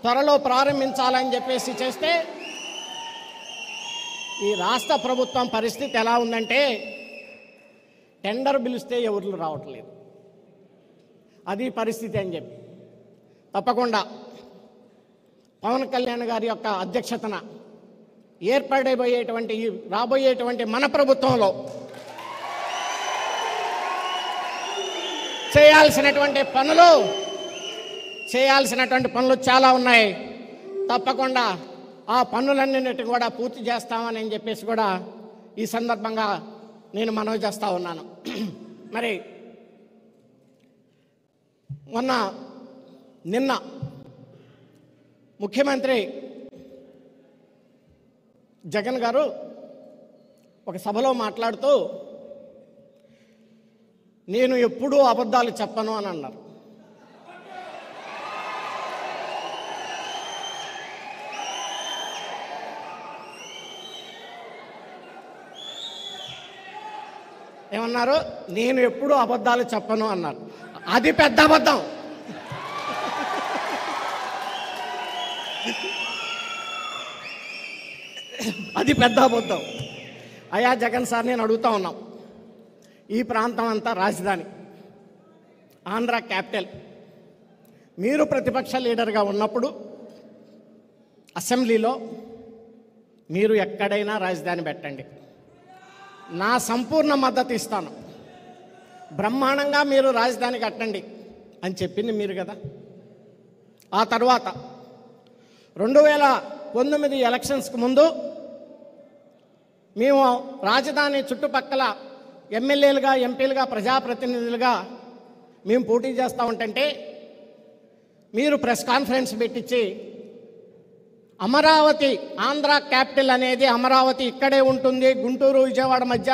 త్వరలో ప్రారంభించాలని చెప్పేసి చేస్తే ఈ రాష్ట్ర ప్రభుత్వం పరిస్థితి ఎలా ఉందంటే టెండర్ పిలిస్తే ఎవరు రావట్లేదు, అది పరిస్థితి అని చెప్పి తప్పకుండా పవన్ కళ్యాణ్ గారి యొక్క అధ్యక్షతన ఏర్పడబోయేటువంటి రాబోయేటువంటి మన ప్రభుత్వంలో చేయాల్సినటువంటి పనులు చాలా ఉన్నాయి. తప్పకుండా ఆ పనులన్నింటినీ కూడా పూర్తి చేస్తామని చెప్పేసి కూడా ఈ సందర్భంగా నేను మనవి చేస్తూ ఉన్నాను. మరి నిన్న ముఖ్యమంత్రి జగన్ గారు ఒక సభలో మాట్లాడుతూ నేను ఎప్పుడూ అబద్ధాలు చెప్పను అని అన్నారు. ఏమన్నారు? నేను ఎప్పుడూ అబద్ధాలు చెప్పను అన్నారు. అది పెద్ద అబద్ధం. అది పెద్ద అబద్ధం. అయ్యా జగన్ సార్, నేను అడుగుతా ఉన్నాం, ఈ ప్రాంతం అంతా రాజధాని, ఆంధ్ర క్యాపిటల్. మీరు ప్రతిపక్ష లీడర్గా ఉన్నప్పుడు అసెంబ్లీలో మీరు ఎక్కడైనా రాజధాని పెట్టండి, నా సంపూర్ణ మద్దతు ఇస్తాను, బ్రహ్మాండంగా మీరు రాజధాని కట్టండి అని చెప్పింది మీరు కదా. ఆ తర్వాత 2019 ఎలక్షన్స్కి ముందు మేము రాజధాని చుట్టుపక్కల ఎమ్మెల్యేలుగా, ఎంపీలుగా, ప్రజాప్రతినిధులుగా మేము పోటీ చేస్తూ ఉంటుంటే మీరు ప్రెస్ కాన్ఫరెన్స్ పెట్టించి అమరావతి, ఆంధ్ర క్యాపిటల్ అనేది అమరావతి ఇక్కడే ఉంటుంది, గుంటూరు విజయవాడ మధ్య,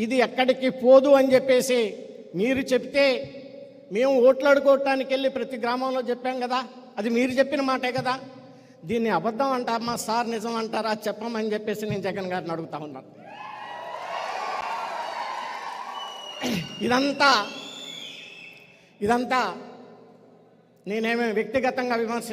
ఇది ఎక్కడికి పోదు అని చెప్పేసి మీరు చెప్తే మేము ఓట్లాడుకోవటానికి వెళ్ళి ప్రతి గ్రామంలో చెప్పాం కదా. అది మీరు చెప్పిన మాటే కదా. దీన్ని అబద్ధం అంటారమ్మా సార్, నిజం అంటారా చెప్పమని చెప్పేసి నేను జగన్ గారిని అడుగుతా ఉన్నాను. ఇదంతా నేనేమీ వ్యక్తిగతంగా విమర్శించాను.